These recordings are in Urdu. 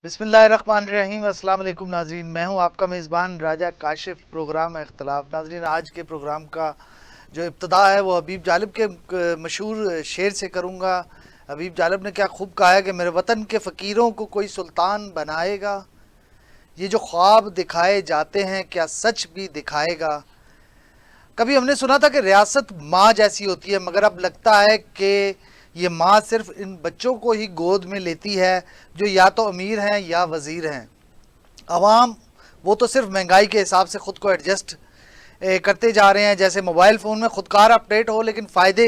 بسم اللہ الرحمن الرحیم۔ السلام علیکم ناظرین، میں ہوں آپ کا میزبان راجہ کاشف۔ پروگرام اختلاف ناظرین، آج کے پروگرام کا جو ابتدا ہے وہ حبیب جالب کے مشہور شعر سے کروں گا۔ حبیب جالب نے کیا خوب کہا ہے کہ میرے وطن کے فقیروں کو کوئی سلطان بنائے گا، یہ جو خواب دکھائے جاتے ہیں کیا سچ بھی دکھائے گا۔ کبھی ہم نے سنا تھا کہ ریاست ماں جیسی ہوتی ہے، مگر اب لگتا ہے کہ یہ ماں صرف ان بچوں کو ہی گود میں لیتی ہے جو یا تو امیر ہیں یا وزیر ہیں۔ عوام وہ تو صرف مہنگائی کے حساب سے خود کو ایڈجسٹ کرتے جا رہے ہیں، جیسے موبائل فون میں خودکار اپڈیٹ ہو لیکن فائدے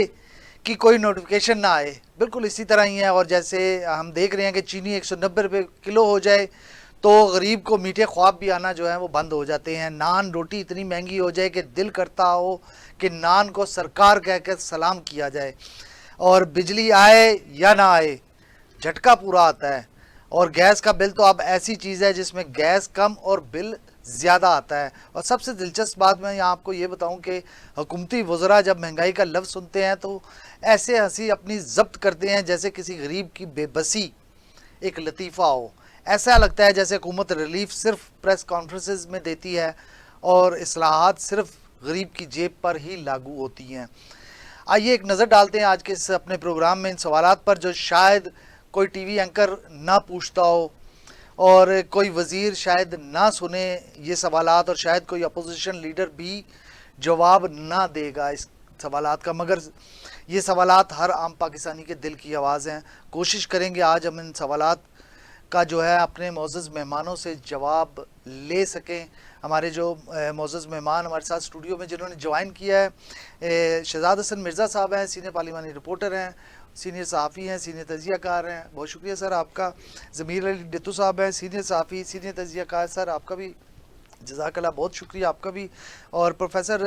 کی کوئی نوٹیفیکیشن نہ آئے، بالکل اسی طرح ہی ہے۔ اور جیسے ہم دیکھ رہے ہیں کہ چینی 190 روپے کلو ہو جائے تو غریب کو میٹھے خواب بھی آنا جو ہے وہ بند ہو جاتے ہیں۔ نان روٹی اتنی مہنگی ہو جائے کہ دل کرتا ہو کہ نان کو سرکار کہہ کر سلام کیا جائے، اور بجلی آئے یا نہ آئے جھٹکا پورا آتا ہے۔ اور گیس کا بل تو اب ایسی چیز ہے جس میں گیس کم اور بل زیادہ آتا ہے۔ اور سب سے دلچسپ بات میں یہاں آپ کو یہ بتاؤں کہ حکومتی وزراء جب مہنگائی کا لفظ سنتے ہیں تو ایسے ہنسی اپنی ضبط کرتے ہیں جیسے کسی غریب کی بے بسی ایک لطیفہ ہو۔ ایسا لگتا ہے جیسے حکومت ریلیف صرف پریس کانفرنسز میں دیتی ہے اور اصلاحات صرف غریب کی جیب پر ہی لاگو ہوتی ہیں۔ آئیے ایک نظر ڈالتے ہیں آج کے اس اپنے پروگرام میں ان سوالات پر جو شاید کوئی ٹی وی اینکر نہ پوچھتا ہو، اور کوئی وزیر شاید نہ سنے یہ سوالات، اور شاید کوئی اپوزیشن لیڈر بھی جواب نہ دے گا اس سوالات کا، مگر یہ سوالات ہر عام پاکستانی کے دل کی آواز ہیں۔ کوشش کریں گے آج ہم ان سوالات کا جو ہے اپنے معزز مہمانوں سے جواب لے سکیں۔ ہمارے جو معزز مہمان ہمارے ساتھ اسٹوڈیو میں جنہوں نے جوائن کیا ہے، شہزاد حسن مرزا صاحب ہیں، سینئر پارلیمانی رپورٹر ہیں، سینئر صحافی ہیں، سینئر تجزیہ کار ہیں، بہت شکریہ سر آپ کا۔ ضمیر علی ڈتو صاحب ہیں، سینئر صحافی، سینئر تجزیہ کار، سر آپ کا بھی جزاک اللہ، بہت شکریہ آپ کا بھی۔ اور پروفیسر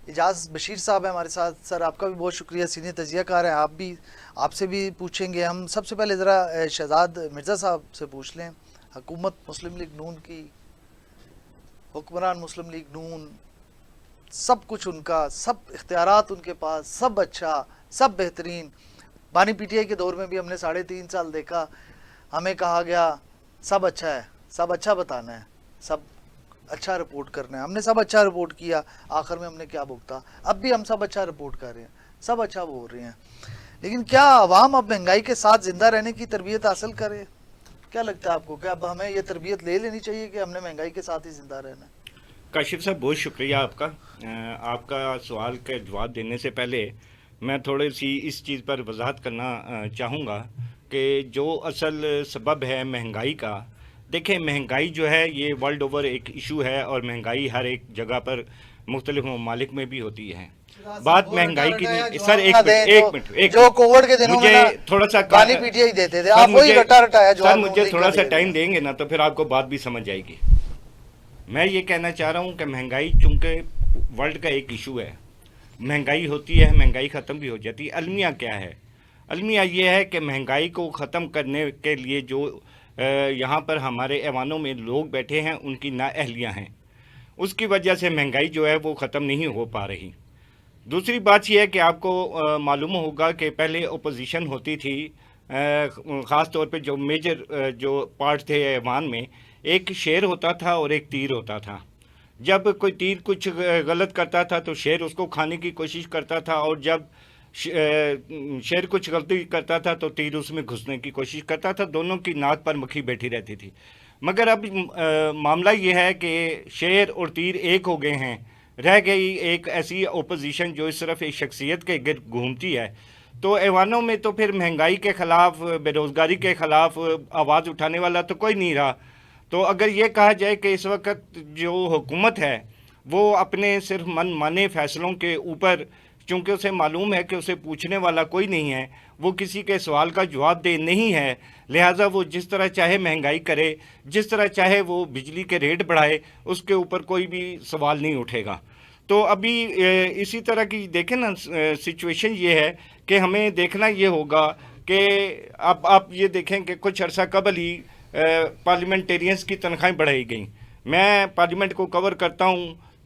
اعجاز بشیر صاحب ہیں ہمارے ساتھ، سر آپ کا بھی بہت شکریہ، سینئر تجزیہ کار ہیں آپ بھی، آپ سے بھی پوچھیں گے ہم۔ سب سے پہلے ذرا شہزاد مرزا صاحب سے پوچھ لیں، حکومت مسلم لیگ نون کی، حکمران مسلم لیگ نون، سب کچھ ان کا، سب اختیارات ان کے پاس، سب اچھا، سب بہترین۔ بانی پی ٹی آئی کے دور میں بھی ہم نے 3.5 سال دیکھا، ہمیں کہا گیا سب اچھا ہے، سب اچھا بتانا ہے، سب اچھا رپورٹ کرنا ہے، ہم نے سب اچھا رپورٹ کیا، آخر میں ہم نے کیا بھگتا؟ اب بھی ہم سب اچھا رپورٹ کر رہے ہیں، سب اچھا بول رہے ہیں، لیکن کیا عوام اب مہنگائی کے ساتھ زندہ رہنے کی تربیت حاصل کرے؟ کیا لگتا ہے آپ کو، کیا اب ہمیں یہ تربیت لے لینی چاہیے کہ ہم نے مہنگائی کے ساتھ ہی زندہ رہنا ہے؟ کاشف صاحب بہت شکریہ آپ کا۔ آپ کا سوال کا جواب دینے سے پہلے میں تھوڑی سی اس چیز پر وضاحت کرنا چاہوں گا کہ جو اصل سبب ہے مہنگائی کا، دیکھیں مہنگائی جو ہے یہ ورلڈ اوور ایک ایشو ہے، اور مہنگائی ہر ایک جگہ پر مختلف ممالک میں بھی ہوتی ہے۔ بات وہ رٹا مہنگائی کی رٹایا نہیں، سر جواب ایک نہ منٹ دیں ایک منٹ ایک جو منٹ کووڈ کے دنوں میں مجھے نا تھوڑا سا بانی پی ٹی آئی دیتے تھے، سر آپ وہی مجھے رٹا رٹایا سر جواب نون مجھے لیگ کا تھوڑا سا دے رہے ٹائم ہیں۔ دیں گے نا تو پھر آپ کو بات بھی سمجھ جائے گی۔ میں یہ کہنا چاہ رہا ہوں کہ مہنگائی چونکہ ورلڈ کا ایک ایشو ہے، مہنگائی ہوتی ہے، مہنگائی ختم بھی ہو جاتی ہے۔ المیہ کیا ہے؟ المیہ یہ ہے کہ مہنگائی کو ختم کرنے کے لیے جو یہاں پر ہمارے ایوانوں میں لوگ بیٹھے ہیں ان کی نااہلیاں ہیں، اس کی وجہ سے مہنگائی جو ہے وہ ختم نہیں ہو پا رہی۔ دوسری بات یہ ہے کہ آپ کو معلوم ہوگا کہ پہلے اپوزیشن ہوتی تھی، خاص طور پہ جو میجر جو پارٹ تھے ایوان میں، ایک شیر ہوتا تھا اور ایک تیر ہوتا تھا۔ جب کوئی تیر کچھ غلط کرتا تھا تو شیر اس کو کھانے کی کوشش کرتا تھا، اور جب شیر کچھ غلطی کرتا تھا تو تیر اس میں گھسنے کی کوشش کرتا تھا، دونوں کی ناک پر مکھی بیٹھی رہتی تھی۔ مگر اب معاملہ یہ ہے کہ شیر اور تیر ایک ہو گئے ہیں، رہ گئی ایک ایسی اپوزیشن جو صرف ایک شخصیت کے گرد گھومتی ہے۔ تو ایوانوں میں تو پھر مہنگائی کے خلاف، بے روزگاری کے خلاف آواز اٹھانے والا تو کوئی نہیں رہا۔ تو اگر یہ کہا جائے کہ اس وقت جو حکومت ہے وہ اپنے صرف من مانے فیصلوں کے اوپر، چونکہ اسے معلوم ہے کہ اسے پوچھنے والا کوئی نہیں ہے، وہ کسی کے سوال کا جواب دہ نہیں ہے، لہٰذا وہ جس طرح چاہے مہنگائی کرے، جس طرح چاہے وہ بجلی کے ریٹ بڑھائے، اس کے اوپر کوئی بھی سوال نہیں اٹھے گا۔ تو ابھی اسی طرح کی دیکھیں نا سچویشن یہ ہے کہ ہمیں دیکھنا یہ ہوگا کہ اب آپ یہ دیکھیں کہ کچھ عرصہ قبل ہی پارلیمنٹیرینز کی تنخواہیں بڑھائی گئیں۔ میں پارلیمنٹ کو کور کرتا ہوں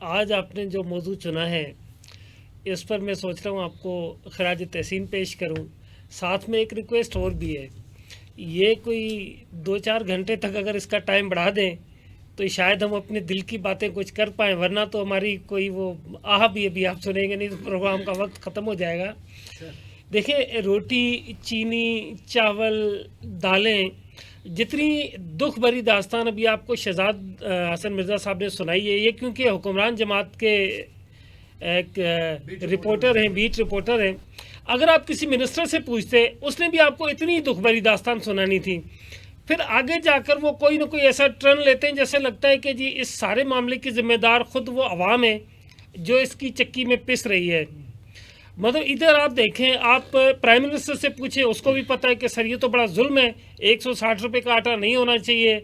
آج آپ نے جو موضوع چنا ہے اس پر میں سوچ رہا ہوں آپ کو خراج تحسین پیش کروں، ساتھ میں ایک ریکویسٹ اور بھی ہے. یہ کوئی 2-4 گھنٹے تک اگر اس کا ٹائم بڑھا دیں تو شاید ہم اپنے دل کی باتیں کچھ کر پائیں، ورنہ تو ہماری کوئی وہ بھی ابھی آپ سنیں گے نہیں تو پروگرام کا وقت ختم ہو جائے گا. دیکھیں، روٹی، چینی، چاول، دالیں، جتنی دکھ بھری داستان ابھی آپ کو شہزاد حسن مرزا صاحب نے سنائی ہے، یہ کیونکہ حکمران جماعت کے ایک رپورٹر ہیں، بیٹ رپورٹر ہیں. اگر آپ کسی منسٹر سے پوچھتے، اس نے بھی آپ کو اتنی دکھ بھری داستان سنانی تھی. پھر آگے جا کر وہ کوئی نہ کوئی ایسا ٹرن لیتے ہیں جیسے لگتا ہے کہ جی اس سارے معاملے کی ذمہ دار خود وہ عوام ہے جو اس کی چکی میں پس رہی ہے. مطلب ادھر آپ دیکھیں، آپ پرائم منسٹر سے پوچھیں، اس کو بھی پتہ ہے کہ سر یہ تو بڑا ظلم ہے، 160 روپے کا آٹا نہیں ہونا چاہیے،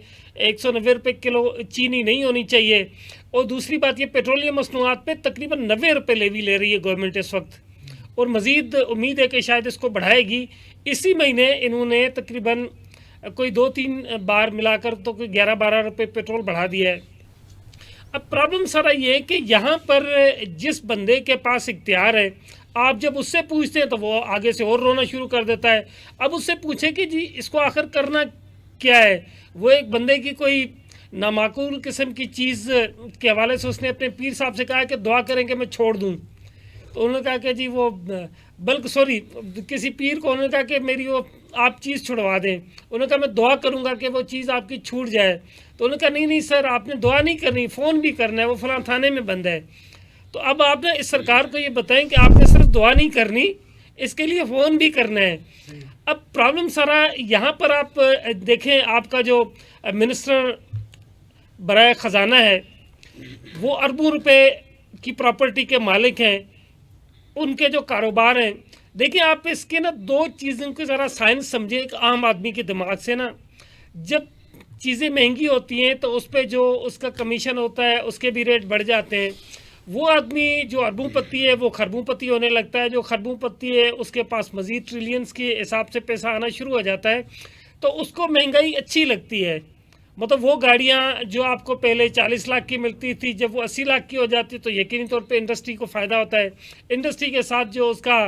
190 روپے کلو چینی نہیں ہونی چاہیے. اور دوسری بات، یہ پیٹرولیم مصنوعات پہ تقریباً 90 روپے لیوی لے رہی ہے گورنمنٹ اس وقت، اور مزید امید ہے کہ شاید اس کو بڑھائے گی. اسی مہینے انہوں نے تقریباً کوئی 2-3 بار ملا کر تو کوئی 11-12 روپے پیٹرول بڑھا دیا ہے. اب پرابلم سارا یہ ہے کہ یہاں پر جس بندے کے پاس اختیار ہے، آپ جب اس سے پوچھتے ہیں تو وہ آگے سے اور رونا شروع کر دیتا ہے. اب اس سے پوچھیں کہ جی اس کو آخر کرنا کیا ہے. وہ ایک بندے کی کوئی نامعقول قسم کی چیز کے حوالے سے اس نے اپنے پیر صاحب سے کہا کہ دعا کریں کہ میں چھوڑ دوں. تو انہوں نے کہا کہ جی وہ کسی پیر کو انہوں نے کہا کہ میری وہ آپ چیز چھڑوا دیں. انہوں نے کہا میں دعا کروں گا کہ وہ چیز آپ کی چھوٹ جائے. تو انہوں نے کہا نہیں سر، آپ نے دعا نہیں کرنی، فون بھی کرنا ہے، وہ فلاں تھانے میں بند ہے. تو اب آپ نے اس سرکار کو یہ بتائیں کہ آپ نے صرف دعا نہیں کرنی، اس کے لیے فون بھی کرنا ہے. اب پرابلم سارا یہاں پر آپ دیکھیں، آپ کا جو منسٹر برائے خزانہ ہے وہ اربوں روپے کی پراپرٹی کے مالک ہیں، ان کے جو کاروبار ہیں. دیکھیں آپ اس کے نا 2 چیزوں کو ذرا سائنس سمجھیں. ایک عام آدمی کے دماغ سے نا، جب چیزیں مہنگی ہوتی ہیں تو اس پہ جو اس کا کمیشن ہوتا ہے اس کے بھی ریٹ بڑھ جاتے ہیں. وہ آدمی جو اربوں پتی ہے وہ خربوں پتی ہونے لگتا ہے، جو خربوں پتی ہے اس کے پاس مزید ٹریلینز کے حساب سے پیسہ آنا شروع ہو جاتا ہے. تو اس کو مہنگائی اچھی لگتی ہے. مطلب وہ گاڑیاں جو آپ کو پہلے 40 لاکھ کی ملتی تھی، جب وہ 80 لاکھ کی ہو جاتی تو یقینی طور پہ انڈسٹری کو فائدہ ہوتا ہے. انڈسٹری کے ساتھ جو اس کا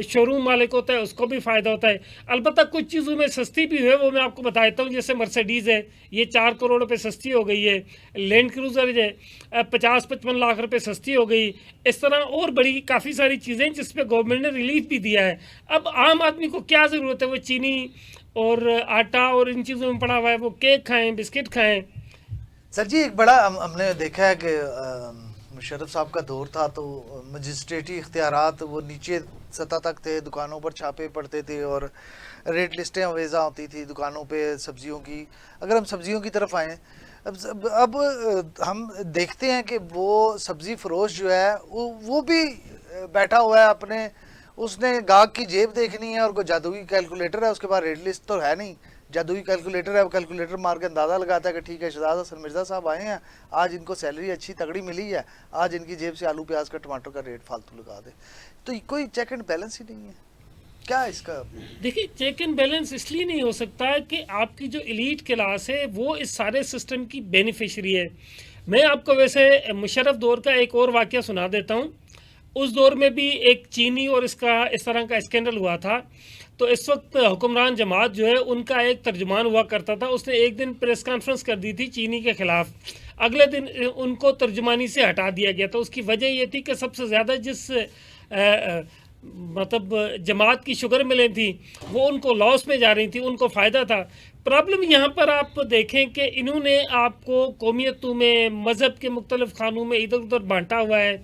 شو روم مالک ہوتا ہے اس کو بھی فائدہ ہوتا ہے. البتہ کچھ چیزوں میں سستی بھی ہے، وہ میں آپ کو بتا دیتا ہوں. جیسے مرسیڈیز ہے، یہ 4 کروڑ روپے سستی ہو گئی ہے. لینڈ کروزر ہے 50-55 لاکھ روپے سستی ہو گئی. اس طرح اور بڑی کافی ساری چیزیں جس پہ گورنمنٹ نے ریلیف بھی دیا ہے. اب عام آدمی کو کیا ضرورت ہے وہ چینی اور آٹا اور ان چیزوں میں پڑا ہوا ہے، وہ کیک کھائیں، بسکٹ کھائیں. سر جی ایک بڑا ہم نے دیکھا ہے کہ مشرف صاحب کا دور تھا تو مجسٹریٹی اختیارات وہ نیچے سطح تک تھے، دکانوں پر چھاپے پڑتے تھے اور ریٹ لسٹیں اویزہ ہوتی تھی دکانوں پہ سبزیوں کی. اگر ہم سبزیوں کی طرف آئیں، اب ہم دیکھتے ہیں کہ وہ سبزی فروش جو ہے وہ بھی بیٹھا ہوا ہے اپنے، اس نے گاہک کی جیب دیکھنی ہے اور کوئی جادوئی کیلکولیٹر ہے اس کے بعد ریٹ لسٹ تو ہے نہیں، جادوئی کیلکولیٹر ہے، وہ کیلکولیٹر مار کے اندازہ لگاتا ہے کہ ٹھیک ہے شہزاد حسن مرزا صاحب آئے ہیں، آج ان کو سیلری اچھی تگڑی ملی ہے، آج ان کی جیب سے آلو پیاز کا ٹماٹر کا ریٹ فالتو لگا دے. تو کوئی چیک اینڈ بیلنس ہی نہیں ہے. کیا اس کا دیکھیے چیک اینڈ بیلنس اس لیے نہیں ہو سکتا کہ آپ کی جو ایلیٹ کلاس ہے وہ اس سارے سسٹم کی بینیفیشری ہے. میں آپ کو ویسے مشرف دور کا ایک اور واقعہ سنا دیتا ہوں. اس دور میں بھی ایک چینی اور اس طرح کا اسکینڈل ہوا تھا. تو اس وقت حکمران جماعت جو ہے ان کا ایک ترجمان ہوا کرتا تھا، اس نے ایک دن پریس کانفرنس کر دی تھی چینی کے خلاف. اگلے دن ان کو ترجمانی سے ہٹا دیا گیا تھا. اس کی وجہ یہ تھی کہ سب سے زیادہ جس مطلب جماعت کی شوگر ملیں تھیں وہ ان کو لاس میں جا رہی تھی، ان کو فائدہ تھا. پرابلم یہاں پر آپ دیکھیں کہ انہوں نے آپ کو قومیتوں میں، مذہب کے مختلف خانوں میں ادھر ادھر بانٹا ہوا ہے.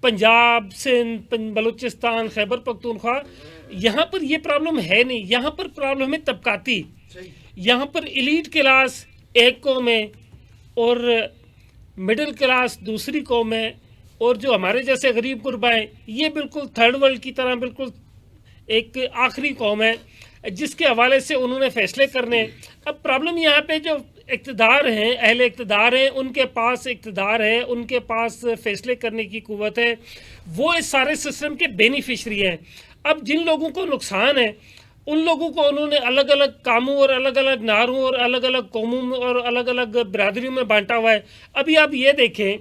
پنجاب، سندھ، بلوچستان، خیبر پختونخوا، یہاں پر یہ پرابلم ہے نہیں. یہاں پر پرابلم ہے طبقاتی. یہاں پر ایلیٹ کلاس ایک قوم ہے اور مڈل کلاس دوسری قوم ہے، اور جو ہمارے جیسے غریب غربا ہیں یہ بالکل تھرڈ ورلڈ کی طرح بالکل ایک آخری قوم ہے جس کے حوالے سے انہوں نے فیصلے کرنے. اب پرابلم یہاں پہ جو اقتدار ہیں، اہل اقتدار ہیں، ان کے پاس اقتدار ہے، ان کے پاس فیصلے کرنے کی قوت ہے، وہ اس سارے سسٹم کے بینیفیشری ہیں. اب جن لوگوں کو نقصان ہے ان لوگوں کو انہوں نے الگ الگ کاموں اور الگ الگ ناروں اور الگ الگ قوموں میں اور الگ الگ برادریوں میں بانٹا ہوا ہے. ابھی آپ یہ دیکھیں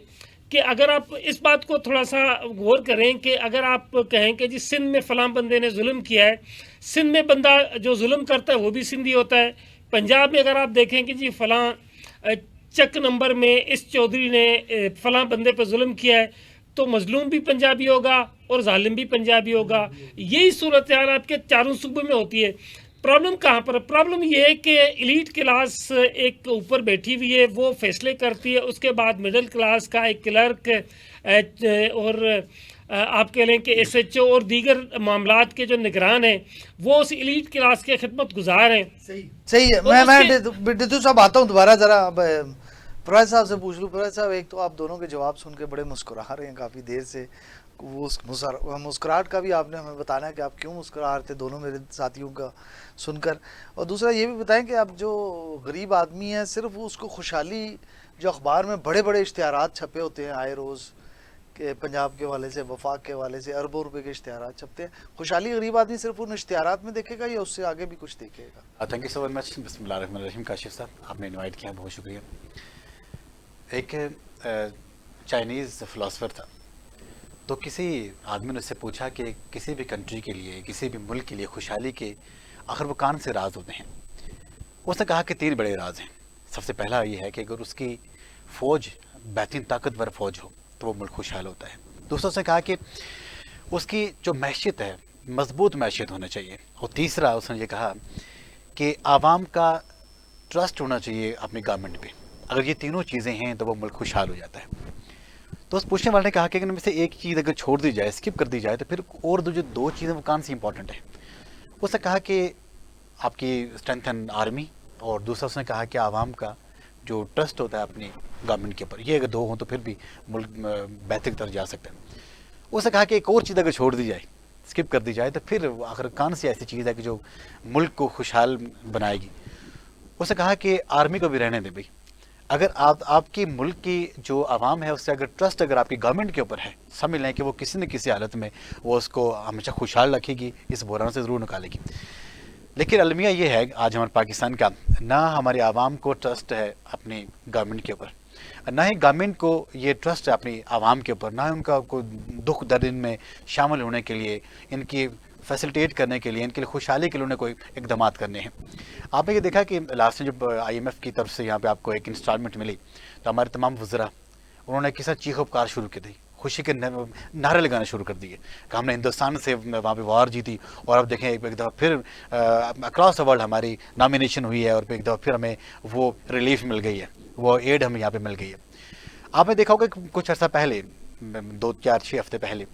کہ اگر آپ اس بات کو تھوڑا سا غور کریں کہ اگر آپ کہیں کہ جی سندھ میں فلاں بندے نے ظلم کیا ہے، سندھ میں بندہ جو ظلم کرتا ہے وہ بھی سندھی ہوتا ہے. پنجاب میں اگر آپ دیکھیں کہ جی فلاں چک نمبر میں اس چودھری نے فلاں بندے پہ ظلم کیا ہے تو مظلوم بھی پنجابی ہوگا اور ظالم بھی پنجابی ہوگا. یہی صورتحال آپ کے چاروں صوبوں میں ہوتی ہے. پرابلم کہاں پر ہے؟ پرابلم یہ ہے کہ ایلیٹ کلاس ایک اوپر بیٹھی ہوئی ہے، وہ فیصلے کرتی ہے، اس کے بعد مڈل کلاس کا ایک کلرک اور آپ کہہ لیں کہ ایس ایچ او اور دیگر معاملات کے جو نگران ہیں وہ اس ایلیٹ کلاس کے خدمت گزار ہیں. صحیح ہے. میں ڈتو صاحب آتا ہوں دوبارہ ذرا پروفیسر صاحب سے پوچھ لوں. پروفیسر صاحب ایک تو آپ دونوں کے جواب سن کے بڑے مسکرا رہے ہیں کافی دیر سے، وہ مسکراہٹ کا بھی آپ نے ہمیں بتانا ہے کہ آپ کیوں مسکرا رہے تھے دونوں میرے ساتھیوں کا سن کر. اور دوسرا یہ بھی بتائیں کہ اب جو غریب آدمی ہے صرف اس کو خوشحالی، جو اخبار میں بڑے بڑے اشتہارات چھپے ہوتے ہیں آئے روز کہ پنجاب کے والے سے، وفاق کے والے سے اربوں روپے کے اشتہارات چھپتے ہیں، خوشحالی غریب آدمی صرف ان اشتہارات میں دیکھے گا یا اس سے آگے بھی کچھ دیکھے گا؟ تھینک یو سو مچ. بسم اللہ الرحمن الرحیم. کاشف صاحب آپ نے انوائٹ کیا، بہت شکریہ. ایک چائنیز فلاسفر تھا، تو کسی آدمی نے اس سے پوچھا کہ کسی بھی کنٹری کے لیے، کسی بھی ملک کے لیے خوشحالی کے آخر وہ کون سے راز ہوتے ہیں. اس نے کہا کہ 3 بڑے راز ہیں. سب سے پہلا یہ ہے کہ اگر اس کی فوج بہترین طاقتور فوج ہو تو وہ ملک خوشحال ہوتا ہے. دوسرا اس نے کہا کہ اس کی جو معیشت ہے مضبوط معیشت ہونا چاہیے. اور تیسرا اس نے یہ کہا کہ عوام کا ٹرسٹ ہونا چاہیے اپنی گورنمنٹ پہ. اگر یہ تینوں چیزیں ہیں تو وہ ملک خوشحال ہو جاتا ہے. تو اس پوچھنے والے نے کہا کہ ان میں سے ایک چیز اگر چھوڑ دی جائے، اسکپ کر دی جائے، تو پھر اور جو 2 چیزیں وہ کون سی امپورٹنٹ ہیں. اس نے کہا کہ آپ کی اسٹرینتھ اینڈ آرمی، اور دوسرا اس نے کہا کہ عوام کا جو ٹرسٹ ہوتا ہے اپنی گورنمنٹ کے اوپر، یہ اگر 2 ہوں تو پھر بھی ملک بہتر کی طرف جا سکتا ہے. اس نے کہا کہ ایک اور چیز اگر چھوڑ دی جائے، اسکپ کر دی جائے، تو پھر آخر کون سی ایسی چیز ہے کہ جو ملک کو خوشحال بنائے گی. اس نے کہا کہ آرمی کو بھی رہنے دیں بھائی. اگر آپ کی ملک کی جو عوام ہے اس سے اگر ٹرسٹ اگر آپ کی گورنمنٹ کے اوپر ہے، سمجھ لیں کہ وہ کسی نہ کسی حالت میں وہ اس کو ہمیشہ خوشحال رکھے گی، اس بحران سے ضرور نکالے گی. لیکن المیہ یہ ہے آج ہمارے پاکستان کا، نہ ہمارے عوام کو ٹرسٹ ہے اپنی گورنمنٹ کے اوپر، نہ ہی گورنمنٹ کو یہ ٹرسٹ ہے اپنی عوام کے اوپر، نہ ان کا کوئی دکھ درد ان میں شامل ہونے کے لیے، ان کی فیسلٹیٹ کرنے کے لیے، ان کے لیے خوشحالی کے لیے انہیں کوئی اقدامات کرنے ہیں. آپ نے یہ دیکھا کہ لاسٹ میں جب IMF کی طرف سے یہاں پہ آپ کو ایک انسٹالمنٹ ملی تو ہمارے تمام وزراء انہوں نے کس طرح چیخ و پکار شروع کی تھی، خوشی کے نعرے لگانا شروع کر دیے کہ ہم نے ہندوستان سے وہاں پہ وار جیتی، اور اب دیکھیں ایک دفعہ پھر اکراس دا ورلڈ ہماری نامینیشن ہوئی ہے، اور ایک دفعہ پھر ہمیں وہ ریلیف مل گئی ہے، وہ ایڈ ہمیں یہاں پہ مل گئی ہے. آپ نے دیکھا ہوگا کہ کچھ عرصہ پہلے 2-4-6 ہفتے پہلے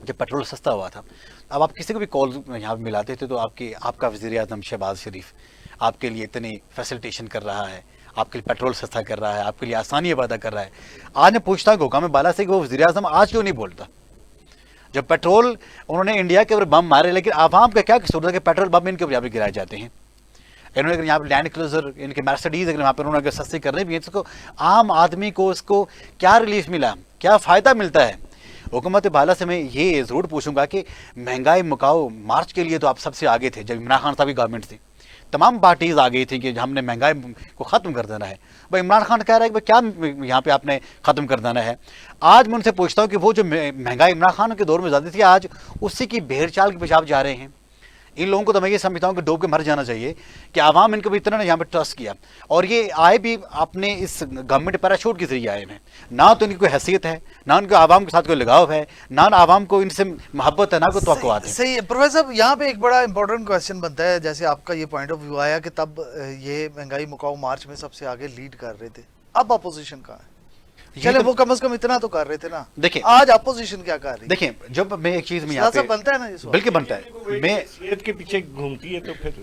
جب پیٹرول سستا ہوا تھا، اب آپ کسی کو بھی کال یہاں پہ ملاتے تھے تو آپ کا وزیر اعظم شہباز شریف آپ کے لیے اتنی فیسلٹیشن کر رہا ہے، آپ کے لیے پیٹرول سستا کر رہا ہے، آپ کے لیے آسانی پیدا کر رہا ہے. آج میں پوچھتا ہوں حکام بالا سے کہ وہ وزیر اعظم آج کیوں نہیں بولتا؟ جب پیٹرول انہوں نے انڈیا کے اوپر بم مارے، لیکن عوام کا کیا قصور ہے کہ پیٹرول بم ان کے اوپر یہاں پہ گرائے جاتے ہیں. انہوں نے اگر یہاں پہ لینڈ کروزر، ان کے مرسڈیز اگر وہاں پہ انہوں نے اگر سستے کرنے بھی ہیں، تو اس کو عام آدمی کو اس کو کیا ریلیف ملا، کیا فائدہ ملتا ہے؟ حکومت بالا سے میں یہ ضرور پوچھوں گا کہ مہنگائی مکاؤ مارچ کے لیے تو آپ سب سے آگے تھے. جب عمران خان صاحب کی گورنمنٹ تھی تمام پارٹیز آ گئی تھیں کہ ہم نے مہنگائی کو ختم کر دینا ہے. بھائی عمران خان کہہ رہا ہے کہ کیا یہاں پہ آپ نے ختم کر دینا ہے. آج میں ان سے پوچھتا ہوں کہ وہ جو مہنگائی عمران خان کے دور میں زیادہ تھی، آج اسی کی بھیڑ چال کے پیچھے آپ جا رہے ہیں. ان لوگوں کو تو میں یہ سمجھتا ہوں کہ ڈوب کے مر جانا چاہیے کہ عوام ان کو بھی اتنا یہاں پہ ٹرسٹ کیا، اور یہ آئے بھی اپنے اس گورنمنٹ پیراشوٹ کے ذریعے آئے ہیں. نہ تو ان کی کوئی حیثیت ہے، نہ ان کو عوام کے ساتھ کوئی لگاؤ ہے، نہ عوام کو ان سے محبت ہے، نہ کوئی توقعات ہے. صحیح ہے. پروفیسر صاحب یہاں پہ ایک بڑا امپورٹنٹ کویشچن بنتا ہے، جیسے آپ کا یہ پوائنٹ آف ویو آیا کہ تب یہ مہنگائی مکاؤ مارچ میں سب سے آگے لیڈ کر رہے تھے، اب اپوزیشن کہاں ہے؟ چلے وہ کم از کم اتنا تو کر رہے تھے نا. دیکھیں آج اپوزیشن کیا کر رہی ہے؟ دیکھیں جب میں ایک چیز میں یہاں پہ بنتا ہے نا یہ سوال. بالکل بنتا ہے. میں شخصیت کے پیچھے گھومتی ہے تو پھر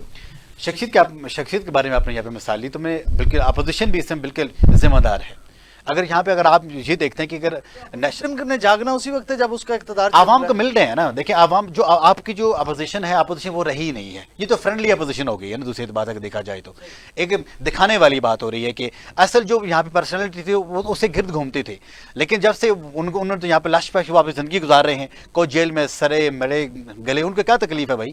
شخصیت کے بارے میں آپ نے یہاں پہ مثال لی، تو میں بالکل اپوزیشن بھی اس میں بالکل ذمہ دار ہے. اگر یہاں پہ اگر آپ یہ دیکھتے ہیں کہ اگر نے جاگنا اسی وقت ہے جب اس کا اقتدار عوام کو مل رہے ہیں نا. دیکھیں عوام جو آپ کی جو اپوزیشن ہے، اپوزیشن وہ رہی نہیں ہے. یہ تو فرینڈلی اپوزیشن ہو گئی ہے نا. دوسری بات اگر دیکھا جائے تو ایک دکھانے والی بات ہو رہی ہے کہ اصل جو یہاں پہ پرسنالٹی تھی وہ اسے گرد گھومتے تھے. لیکن جب سے انہوں نے تو یہاں پہ لش پش وہ اپنی زندگی گزار رہے ہیں، کوئی جیل میں سرے مڑے گلے، ان کو کیا تکلیف ہے بھائی؟